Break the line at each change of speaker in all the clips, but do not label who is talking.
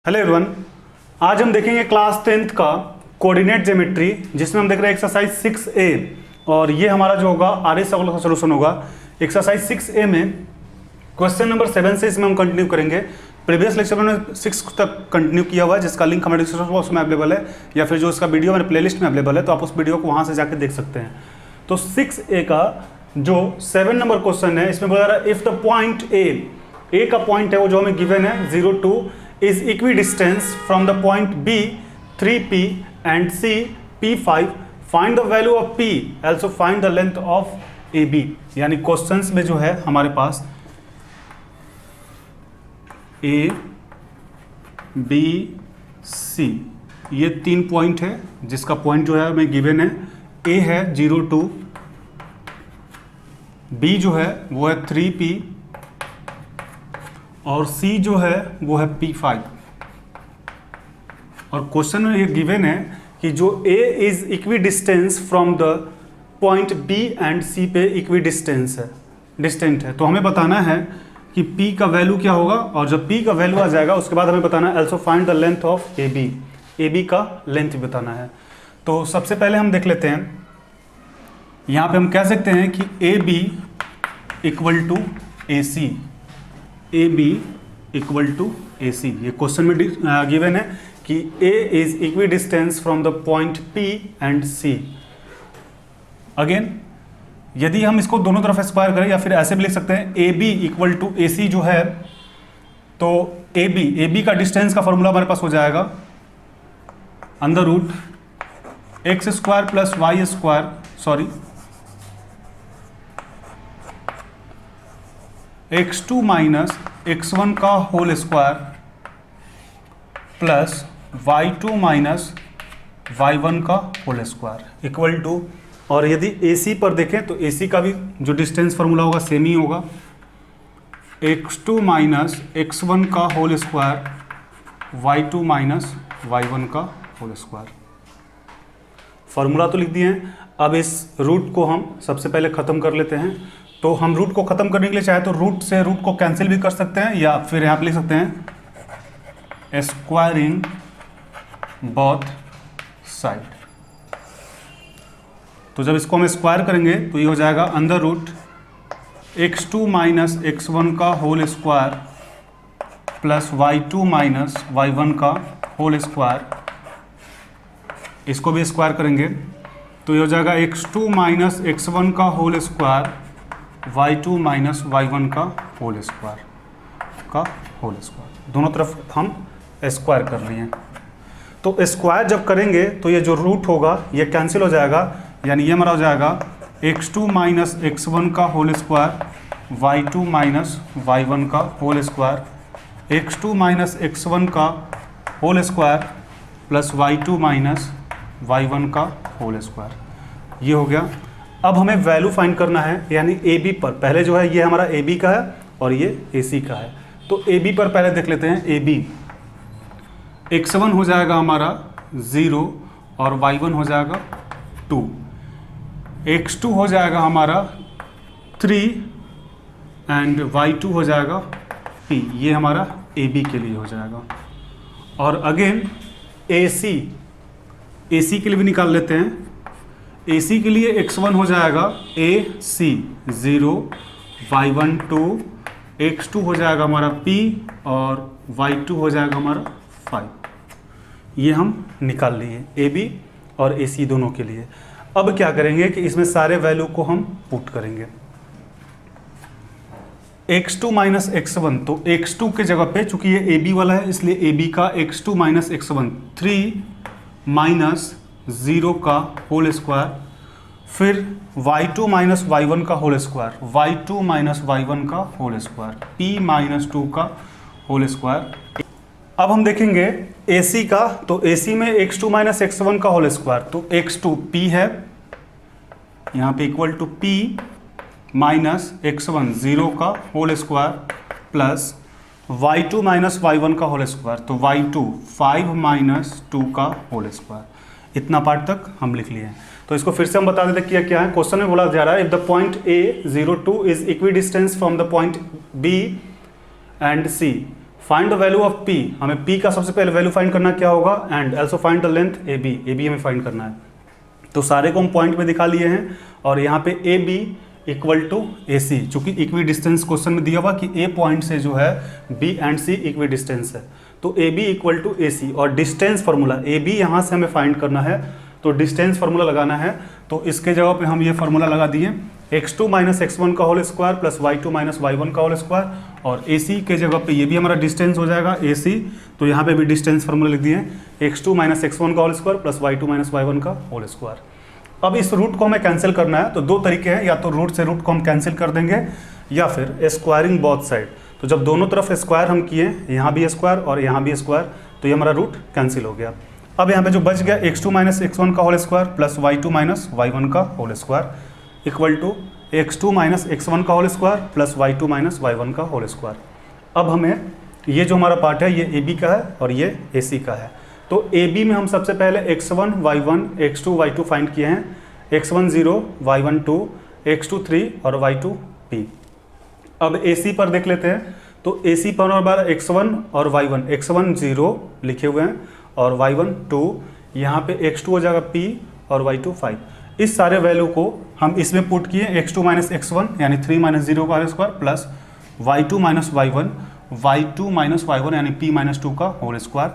Hello everyone, आज हम देखेंगे क्लास 10th का कोऑर्डिनेट ज्योमेट्री, जिसमें हम देख रहे हैं एक्सरसाइज 6A और ये हमारा जो होगा आर एस का सोल्यूशन होगा। एक्सरसाइज 6A में क्वेश्चन नंबर 7 से इसमें हम कंटिन्यू करेंगे। प्रीवियस लेक्चर में 6 तक कंटिन्यू किया हुआ है, जिसका लिंक हमारे डिस्क्रिप्शन बॉक्स में अवेलेबल है या फिर जो इसका वीडियो मेरे प्लेलिस्ट में अवेलेबल है, तो आप उस वीडियो को वहाँ से जाकर देख सकते हैं। तो 6A का जो 7 नंबर क्वेश्चन है, इसमें बोला जा रहा है इफ द पॉइंट ए का पॉइंट है वो जो हमें गिवन है 0, 2 is equidistance from the point B 3P and C P5, find the value of P, also find the length of AB। यानी क्वेश्चंस में जो है हमारे पास A B C ये 3 पॉइंट है, जिसका पॉइंट जो है हमें गिवन है। A है 0, 2, B जो है वो है 3P और C जो है वो है P5। और क्वेश्चन में ये गिवन है कि जो A is equidistance from the point B and C पे इक्वी डिस्टेंट है, तो हमें बताना है कि P का वैल्यू क्या होगा। और जब P का वैल्यू आ जाएगा उसके बाद हमें बताना है also find the length of AB का लेंथ बताना है। तो सबसे पहले हम देख लेते हैं, यहाँ पे हम कह सकते हैं कि AB equal to AC, AB equal to AC। ये क्वेश्चन में गिवन है कि A is equidistance from the point P and C। Again यदि हम इसको दोनों तरफ स्क्वायर करें या फिर ऐसे भी लिख सकते हैं AB इक्वल टू AC जो है, तो AB का डिस्टेंस का फॉर्मूला हमारे पास हो जाएगा under root x square plus Y square, x2 minus x1 का whole square plus y2 minus y1 का होल स्क्वायर इक्वल टू। और यदि AC पर देखें तो AC का भी जो डिस्टेंस फार्मूला होगा सेम ही होगा, x2 माइनस x1 का whole square y2 minus y1 का होल स्क्वायर। फार्मूला तो लिख दिए हैं, अब इस रूट को हम सबसे पहले ख़त्म कर लेते हैं। तो हम रूट को ख़त्म करने के लिए चाहे तो रूट से रूट को कैंसिल भी कर सकते हैं, या फिर यहाँ पे लिख सकते हैं स्क्वायरिंग बोथ साइड। तो जब इसको हम स्क्वायर करेंगे तो ये हो जाएगा under root x2 minus x1 का whole square plus y2 minus y1 का होल स्क्वायर। इसको भी स्क्वायर करेंगे तो ये हो जाएगा x2 माइनस x1 का whole square y2 minus y1 का होल स्क्वायर दोनों तरफ हम स्क्वायर कर लिए हैं। तो स्क्वायर जब करेंगे तो ये जो रूट होगा ये कैंसिल हो जाएगा, यानी ये हमारा हो जाएगा x2 माइनस x1 का whole square y2 minus y1 का whole square, x2 minus x1 का whole square plus y2 minus y1 का होल स्क्वायर। ये हो गया। अब हमें वैल्यू फाइंड करना है, यानी AB पर। पहले जो है ये हमारा AB का है और ये AC का है, तो AB पर पहले देख लेते हैं। AB x1 हो जाएगा हमारा 0 और y1 हो जाएगा 2, x2 हो जाएगा हमारा 3 एंड y2 हो जाएगा P। ये हमारा AB के लिए हो जाएगा। और अगेन AC के लिए भी निकाल लेते हैं। AC के लिए x1 हो जाएगा AC 0, y1 2, x2 हो जाएगा हमारा P और y2 हो जाएगा हमारा 5। ये हम निकाल लिए AB और AC दोनों के लिए। अब क्या करेंगे कि इसमें सारे वैल्यू को हम पुट करेंगे। x2 माइनस x1, तो x2 के जगह पे चूंकि ये AB वाला है इसलिए AB का x2 माइनस x1 3 माइनस 0 का होल स्क्वायर, फिर y2 माइनस y1 का whole square, y2 minus y1 का होल स्क्वायर, p माइनस 2 का होल स्क्वायर। अब हम देखेंगे AC का, तो AC में x2 माइनस x1 का होल स्क्वायर, तो x2 p है यहाँ पे equal to p minus x1 0 का whole square plus y2 minus y1 का होल स्क्वायर, तो y2 5 माइनस 2 का होल स्क्वायर। इतना पार्ट तक हम लिख लिए हैं। तो इसको फिर से हम बता देते हैं क्या है। क्वेश्चन में बोला जा रहा है if the point A 0, 2 is equidistance from the point B and C, find the value of p, हमें p का सबसे पहले वैल्यू फाइंड करना क्या होगा, and also find the length ab, ab हमें फाइंड करना है। तो सारे को हम पॉइंट में दिखा लिए हैं और यहाँ पे ab इक्वल टू ए सी, चूंकि इक्वी डिस्टेंस क्वेश्चन में दिया हुआ कि ए पॉइंट से जो है B and C equidistance है, तो A B equal to A C, और डिस्टेंस फार्मूला ए बी यहाँ से हमें फाइंड करना है, तो डिस्टेंस फार्मूला लगाना है। तो इसके जगह पे हम ये फार्मूला लगा दिए, x2 माइनस x1 का whole square plus y2 minus y1 का होल स्क्वायर, और ए सी के जगह पे ये भी हमारा डिस्टेंस हो जाएगा ए सी, तो यहाँ पे भी डिस्टेंस फार्मूला लिख दिए x2 माइनस x1 का whole square plus y2 minus y1 का होल स्क्वायर। अब इस रूट को हमें कैंसिल करना है, तो दो तरीके हैं, या तो रूट से रूट को हम कैंसिल कर देंगे या फिर स्क्वायरिंग बोथ साइड। तो जब दोनों तरफ स्क्वायर हम किए, यहाँ भी स्क्वायर और यहाँ भी स्क्वायर, तो ये हमारा रूट कैंसिल हो गया। अब यहाँ पे जो बच गया x2 माइनस x1 का whole square plus y2 minus y1 का whole square equal to x2 minus x1 का whole square plus y2 minus y1 का होल स्क्वायर। अब हमें ये जो हमारा पार्ट है ये AB का है और ये AC का है। तो AB में हम सबसे पहले x1 y1 x2 y2 find किए हैं, x1 0 y1 2 x2 3 और y2 p। अब AC पर देख लेते हैं, तो AC पर और बार x1 और y1, x1 0 लिखे हुए हैं और y1 2, यहाँ पे x2 हो जाएगा p और y2 5। इस सारे वैल्यू को हम इसमें पुट किए, x2 माइनस x1 यानी 3 माइनस 0 का whole square plus y2 minus y1 minus y1 यानी p माइनस 2 का whole square,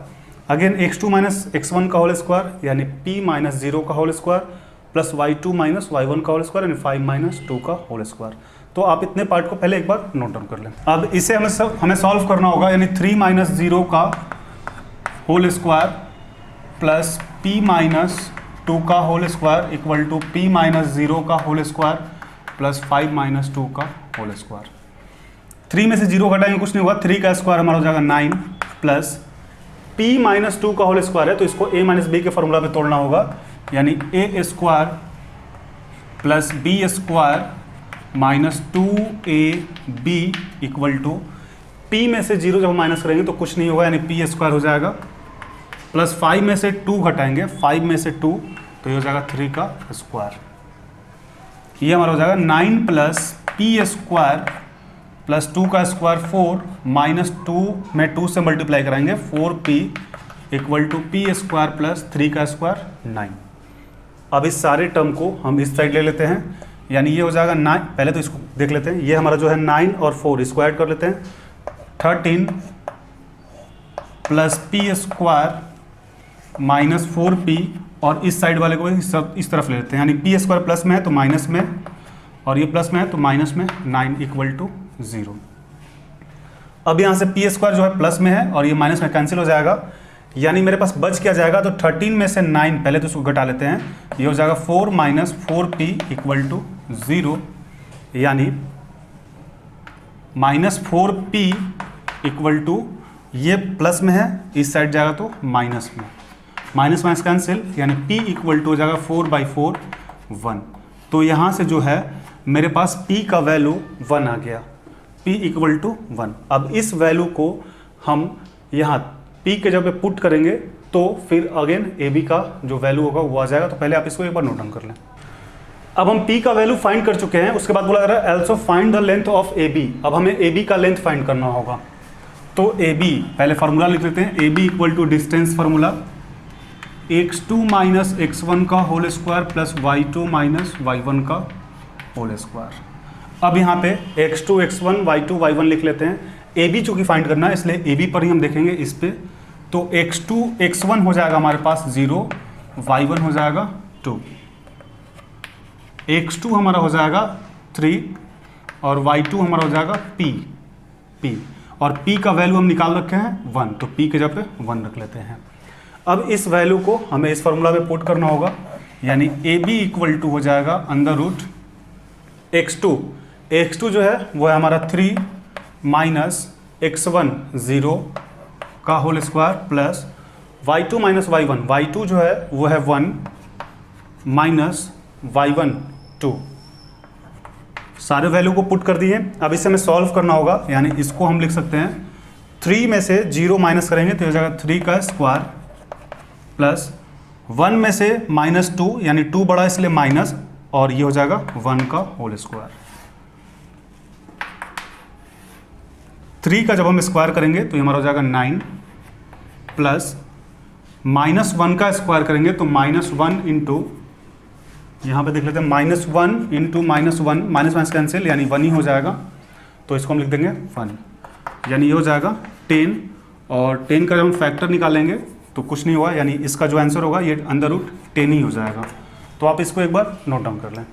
again x2 minus x1 का होल स्क्वायर यानी p माइनस 0 का whole square plus y2 minus y1 का whole square यानी 5 minus 2 का होल स्क्वायर। तो आप इतने पार्ट को पहले एक बार नोट डाउन कर लें। अब इसे हमें सॉल्व करना होगा, यानी 3 माइनस 0 का whole square plus p minus 2 का whole square equal to p minus 0 का होल स्क्वायर प्लस 5 माइनस 2 का होल स्क्वायर। 3 में से 0 घटाएंगे कुछ नहीं होगा, 3 का स्क्वायर हमारा हो जाएगा 9 प्लस p माइनस 2 का होल स्क्वायर है, तो इसको a माइनस बी के फॉर्मूला पे तोड़ना होगा, यानी a square plus b square minus 2ab equal to p में से 0 जब हम माइनस करेंगे तो कुछ नहीं होगा, यानी p स्क्वायर हो जाएगा प्लस 5 में से 2 घटाएंगे, 5 में से 2 तो ये हो जाएगा 3 का स्क्वायर। ये हमारा हो जाएगा 9 प्लस p स्क्वायर प्लस 2 का स्क्वायर 4 माइनस 2 में 2 से मल्टीप्लाई कराएंगे 4p equal to p square plus 3 का स्क्वायर 9। अब इस सारे टर्म को हम इस साइड ले लेते हैं, यानी ये हो जाएगा 9, पहले तो इसको देख लेते हैं, ये हमारा जो है 9 और 4 स्क्वायर कर लेते हैं, 13 plus p square minus 4p, और इस साइड वाले को सब इस तरफ ले लेते हैं, यानी p स्क्वायर प्लस में है तो माइनस में, और ये प्लस में है तो माइनस में, 9 इक्वल टू 0। अब यहाँ से p स्क्वायर जो है प्लस में है और ये माइनस में कैंसिल हो जाएगा, यानी मेरे पास बच क्या जाएगा, तो 13 में से 9 पहले तो इसको घटा लेते हैं, ये हो जाएगा 4 माइनस 4p इक्वल टू 0, यानी माइनस 4p इक्वल टू, ये प्लस में है इस साइड जाएगा तो माइनस में, माइनस माइनस कैंसिल, यानी p इक्वल टू हो जाएगा 4/4 1। तो यहाँ से जो है मेरे पास p का वैल्यू 1 आ गया, p इक्वल टू 1। अब इस वैल्यू को हम यहाँ p के जगह पे पुट करेंगे तो फिर अगेन ab का जो वैल्यू होगा वो आ जाएगा। तो पहले आप इसको एक बार नोट डाउन कर लें। अब हम p का वैल्यू फाइंड कर चुके हैं, उसके बाद बोला जा रहा है also find the length of ab। अब हमें ab का लेंथ फाइंड करना होगा, तो ab पहले फार्मूला लिख लेते हैं, ab equal to distance formula x2 minus x1 का whole square plus y2 minus y1 का होल स्क्वायर। अब यहाँ पे x2 x1 y2 y1 लिख लेते हैं, ab चूँकि फाइंड करना है इसलिए ab पर ही हम देखेंगे इस पे, तो x2 x1 हो जाएगा हमारे पास 0, y1 हो जाएगा 2, x2 हमारा हो जाएगा 3 और y2 हमारा हो जाएगा p, और p का वैल्यू हम निकाल रखे हैं 1, तो p के जगह पे 1 रख लेते हैं। अब इस वैल्यू को हमें इस फॉर्मूला में पुट करना होगा, यानी ab इक्वल टू हो जाएगा अंडर रूट x2 जो है वो है हमारा 3 माइनस x1 0 का whole square plus y2 minus y1 जो है वो है 1 माइनस y1 2। सारे वैल्यू को पुट कर दिए। अब इसे हमें सॉल्व करना होगा, यानी इसको हम लिख सकते हैं 3 में से 0 माइनस करेंगे तो हो जाएगा 3 का स्क्वायर प्लस 1 में से माइनस 2 यानी 2 बड़ा इसलिए माइनस, और ये हो जाएगा 1 का होल स्क्वायर। 3 का जब हम स्क्वायर करेंगे तो ये हमारा हो जाएगा 9 प्लस -1 का स्क्वायर करेंगे तो -1 इंटू, यहाँ पे देख लेते हैं -1 इंटू -1, माइनस कैंसिल यानी 1 ही हो जाएगा, तो इसको हम लिख देंगे 1, यानी ये हो जाएगा 10, और 10 का जब हम फैक्टर निकालेंगे तो कुछ नहीं हुआ, यानी इसका जो आंसर होगा ये √10 ही हो जाएगा। तो आप इसको एक बार नोट डाउन कर लें।